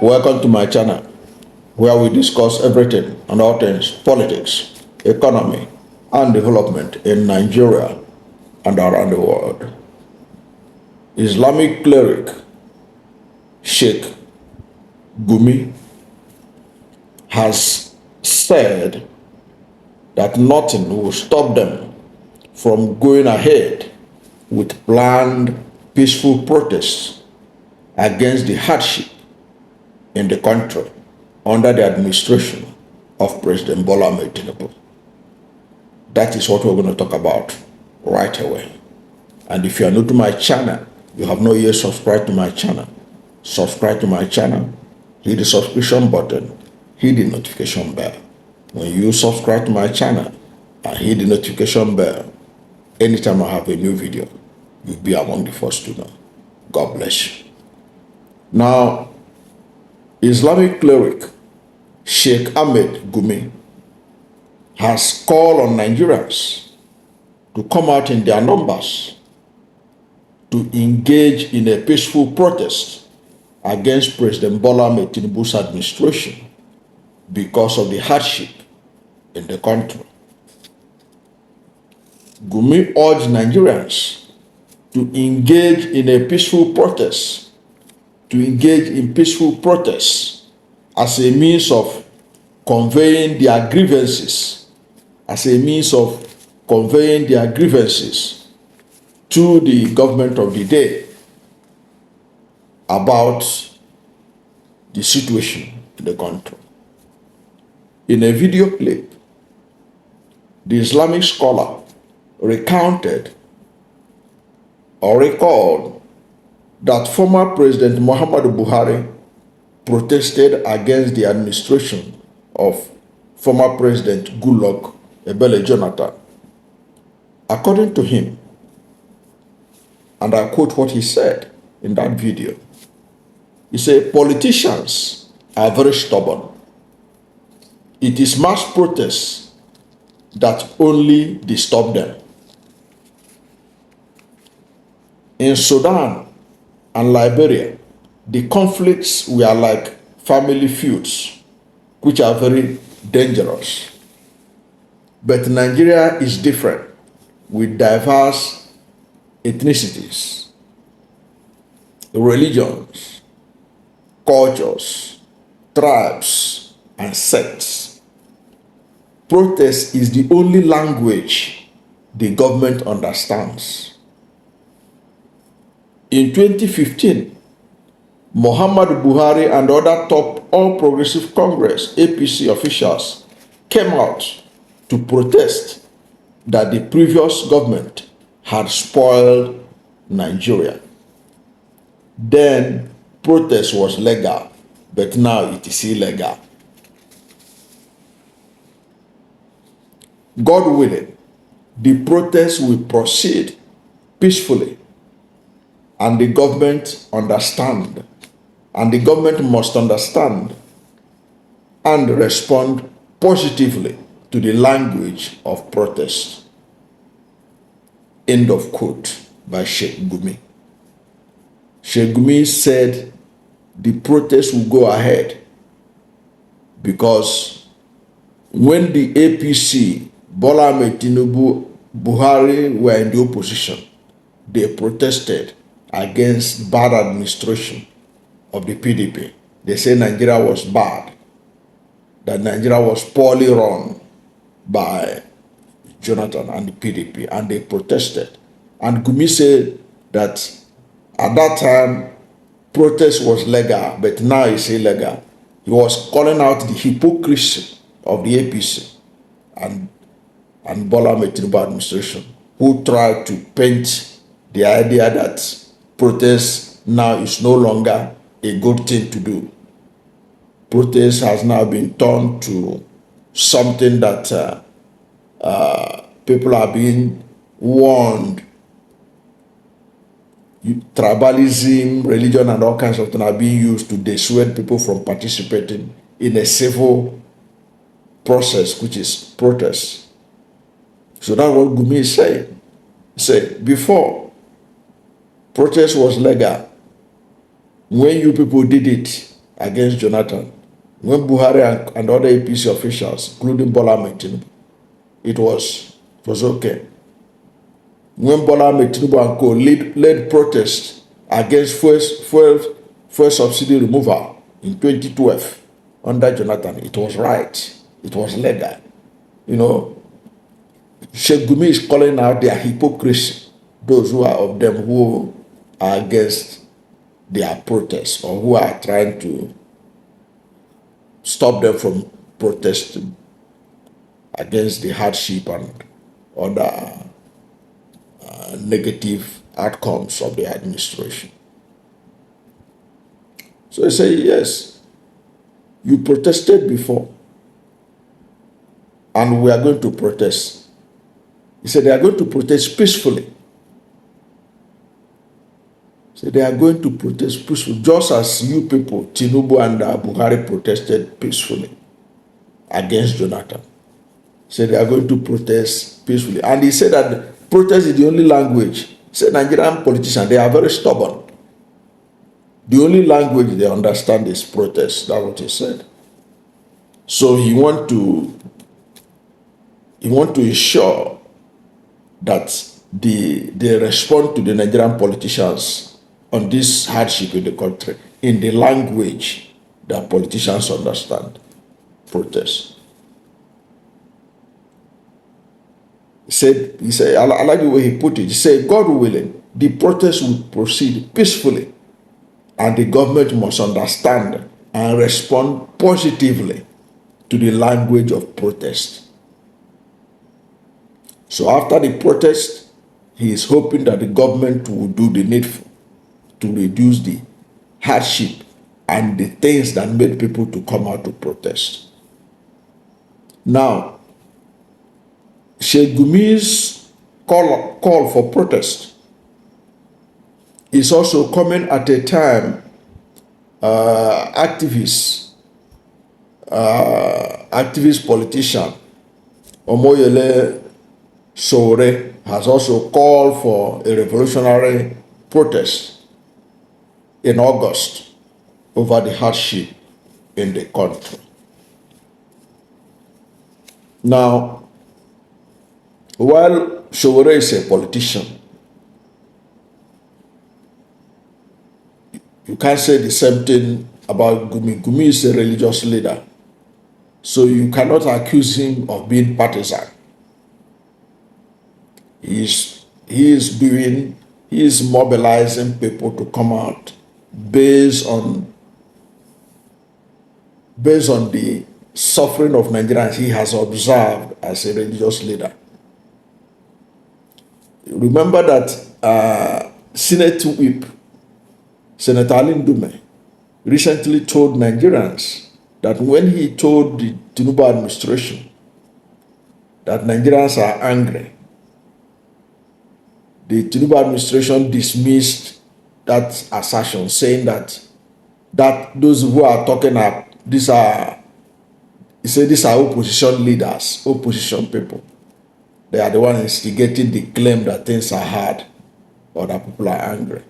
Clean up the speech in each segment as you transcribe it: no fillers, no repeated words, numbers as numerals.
Welcome to my channel, where we discuss everything and all things politics, economy, and development in Nigeria and around the world. Islamic cleric Sheik Gumi has said that nothing will stop them from going ahead with planned peaceful protests against the hardship in the country under the administration of President Bola Ahmed Tinubu. That is what we're going to talk about right away. And if you are new to my channel, you have not yet subscribed to my channel, subscribe to my channel, hit the subscription button, hit the notification bell. When you subscribe to my channel and hit the notification bell, anytime I have a new video, you'll be among the first to know. God bless you. Now, Islamic cleric Sheik Ahmad Gumi has called on Nigerians to come out in their numbers to engage in a peaceful protest against President Bola Ahmed Tinubu's administration because of the hardship in the country. Gumi urged Nigerians to engage in a peaceful protest, as a means of conveying their grievances, to the government of the day about the situation in the country. In a video clip, the Islamic scholar recounted or recalled that former President Muhammadu Buhari protested against the administration of former President Ebele Jonathan. According to him, and I quote what he said in that video, he said, "Politicians are very stubborn. It is mass protests that only disturb them. In Sudan and Liberia, the conflicts were like family feuds, which are very dangerous. But Nigeria is different, with diverse ethnicities, religions, cultures, tribes, and sects. Protest is the only language the government understands." In 2015, Muhammadu Buhari and other top All Progressive Congress (APC) officials came out to protest that the previous government had spoiled Nigeria. Then protest was legal, but now it is illegal. God willing, the protest will proceed peacefully, and the government must understand and respond positively to the language of protest. End of quote by Sheik Gumi. Sheik Gumi said the protest will go ahead because when the APC, Bola Ahmed Tinubu, Buhari were in the opposition, they protested against bad administration of the PDP. They say Nigeria was bad, that Nigeria was poorly run by Jonathan and the PDP, and they protested. And Gumi said that at that time, protest was legal, but now it's illegal. He was calling out the hypocrisy of the APC and Bola Ahmed Tinubu administration, who tried to paint the idea that protest now is no longer a good thing to do. Protest has now been turned to something that people are being warned. Tribalism, religion, and all kinds of things are being used to dissuade people from participating in a civil process, which is protest. So that's what Gumi is saying. He said, before, protest was legal. When you people did it, against Jonathan, when Buhari and other APC officials, including Bola Ahmed Tinubu, it was okay. When Bola Ahmed Tinubu and co led protests against fuel subsidy removal in 2012 under Jonathan, it was right. It was legal. You know, Sheik Gumi is calling out their hypocrisy, those who are of them who are against their protests or who are trying to stop them from protesting against the hardship and other negative outcomes of the administration. So I say, yes, you protested before, and we are going to protest. He said they are going to protest peacefully. So they are going to protest peacefully, just as you people, Tinubu and Buhari, protested peacefully against Jonathan. So they are going to protest peacefully. And he said that protest is the only language. He said Nigerian politicians, they are very stubborn. The only language they understand is protest. That's what he said. So he want to ensure that they respond to the Nigerian politicians on this hardship in the country in the language that politicians understand. Protest. He said, I like the way he put it. He said, God willing, the protest will proceed peacefully, and the government must understand and respond positively to the language of protest. So after the protest, he is hoping that the government will do the needful to reduce the hardship and the things that made people to come out to protest. Now, Sheik Gumi's call for protest is also coming at a time activist politician Omoyele Sowore has also called for a revolutionary protest in August over the hardship in the country. Now, while Sowore is a politician, you can't say the same thing about Gumi. Gumi is a religious leader, so you cannot accuse him of being partisan. He is mobilizing people to come out based on the suffering of Nigerians he has observed as a religious leader. Remember that Senate Whip, Senator Dume, recently told Nigerians that when he told the Tinubu administration that Nigerians are angry, the Tinubu administration dismissed that assertion, saying that those who are talking up, these are opposition leaders, opposition people. They are the ones instigating the claim that things are hard or that people are angry.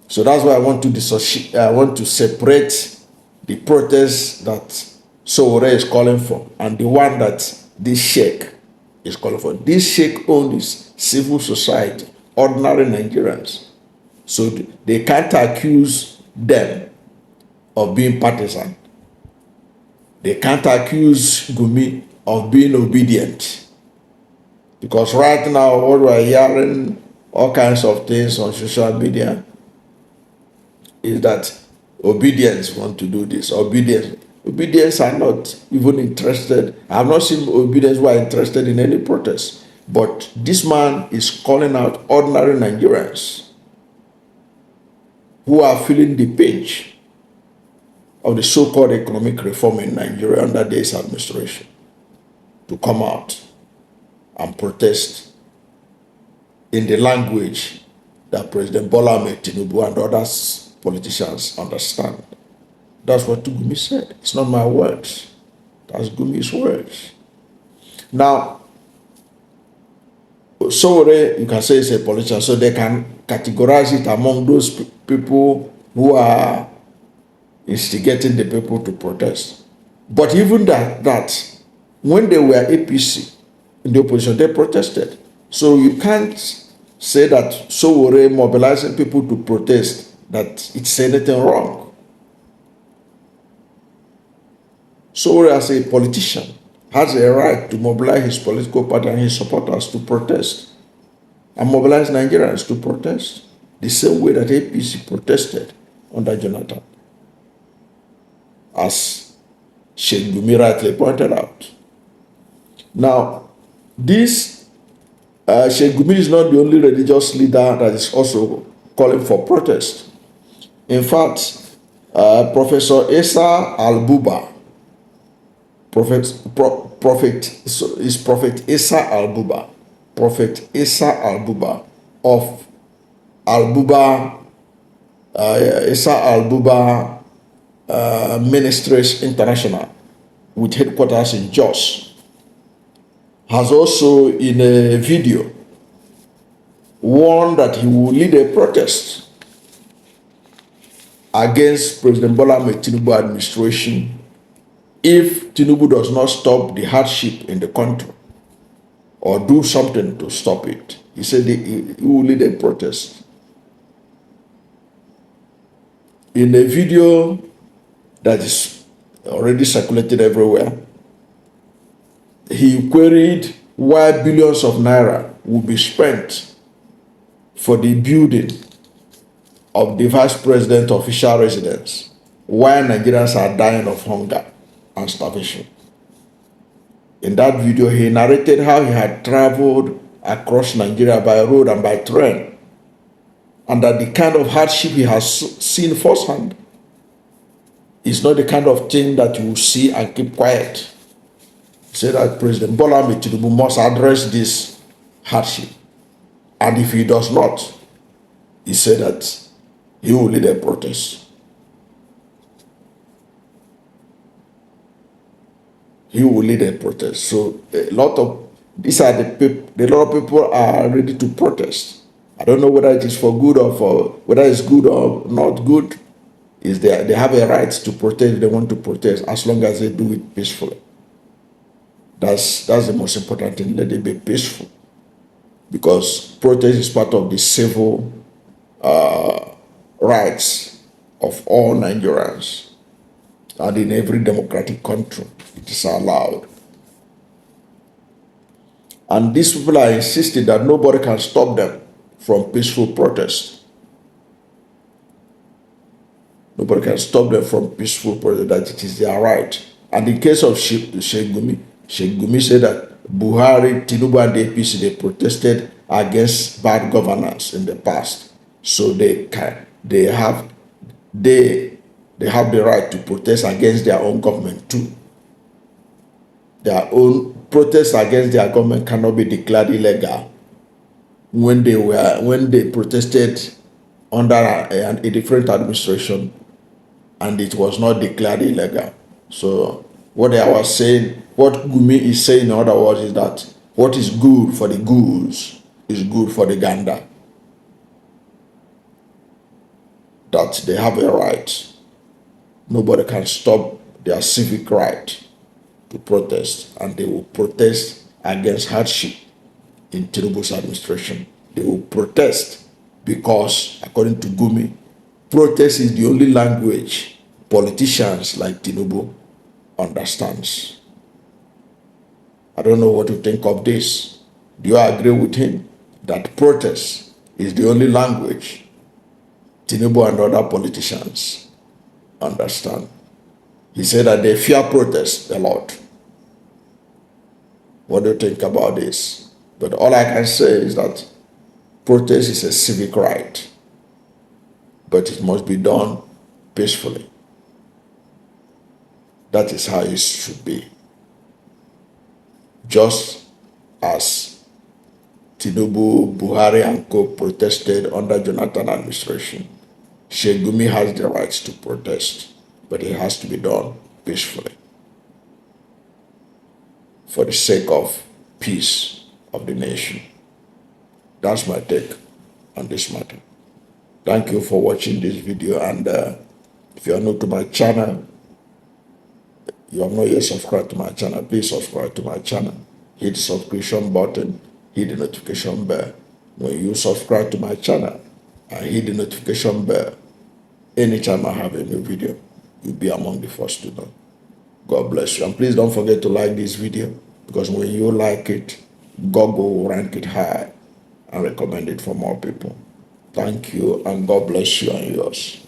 So that's why I want to separate the protest that Sowore is calling for and the one that this Sheik is calling for. This Sheik owns civil society, ordinary Nigerians. So they can't accuse them of being partisan. They can't accuse Gumi of being obedient. Because right now, what we're hearing, all kinds of things on social media, is that obedience want to do this. Obedience are not even interested. I have not seen obedience who are interested in any protest. But this man is calling out ordinary Nigerians who are feeling the pinch of the so-called economic reform in Nigeria under this administration to come out and protest in the language that President Bola Ahmed Tinubu and other politicians understand. That's what Gumi said. It's not my words. That's Gumi's words. Now, Sowore, you can say, is a politician, so they can categorize it among those people who are, instigating the people to protest. But even that when they were APC in the opposition, they protested. So you can't say that Sowore mobilizing people to protest, that it's anything wrong. Sowore, as a politician, has a right to mobilize his political party and his supporters to protest and mobilize Nigerians to protest the same way that APC protested under Jonathan, as Sheik Gumi rightly pointed out. Now, this Sheik Gumi is not the only religious leader that is also calling for protest. In fact, Professor Isah El-Buba, Prophet Isah El-Buba, Prophet Isah El-Buba of El-Buba, Isah El-Buba Ministries International, with headquarters in Jos, has also in a video warned that he will lead a protest against President Bola Ahmed Tinubu administration if Tinubu does not stop the hardship in the country or do something to stop it. He said he will lead a protest. In a video that is already circulated everywhere, he queried why billions of naira will be spent for the building of the vice president official residence, while Nigerians are dying of hunger and starvation. In that video, he narrated how he had traveled across Nigeria by road and by train, and that the kind of hardship he has seen firsthand is not the kind of thing that you will see and keep quiet. He said that President Bola Ahmed Tinubu must address this hardship, and if he does not, he said that he will lead a protest. He will lead a protest. So a lot of people are ready to protest. I don't know whether it is for good or whether it's good or not good. They have a right to protest. They want to protest as long as they do it peacefully. That's the most important thing. Let it be peaceful, because protest is part of the civil rights of all Nigerians, and in every democratic country it is allowed. And these people are insisting that nobody can stop them from peaceful protest. Nobody can stop them from peaceful protest, that it is their right. And in case of Sheik Gumi, Sheik Gumi said that Buhari, Tinubu, and the APC, they protested against bad governance in the past. So they have the right to protest against their own government too. Their own protest against their government cannot be declared illegal when they protested under a different administration and it was not declared illegal. So what Gumi is saying, in other words, is that what is good for the goose is good for the gander. That they have a right. Nobody can stop their civic right to protest, and they will protest against hardship in Tinubu's administration. They will protest because, according to Gumi, protest is the only language politicians like Tinubu understands. I don't know what to think of this. Do you agree with him that protest is the only language Tinubu and other politicians understand? He said that they fear protest a lot. What do you think about this? But all I can say is that protest is a civic right, but it must be done peacefully. That is how it should be. Just as Tinubu, Buhari, and co protested under Jonathan administration, Sheik Gumi has the rights to protest, but it has to be done peacefully for the sake of peace of the nation. That's my take on this matter. Thank you for watching this video, and If you are new to my channel, you have not yet subscribed to my channel, please subscribe to my channel. Hit the subscription button, hit the notification bell. When you subscribe to my channel and hit the notification bell, anytime I have a new video, you'll be among the first to know. God bless you. And please don't forget to like this video, because when you like it, Google will rank it high and recommend it for more people. Thank you, and God bless you and yours.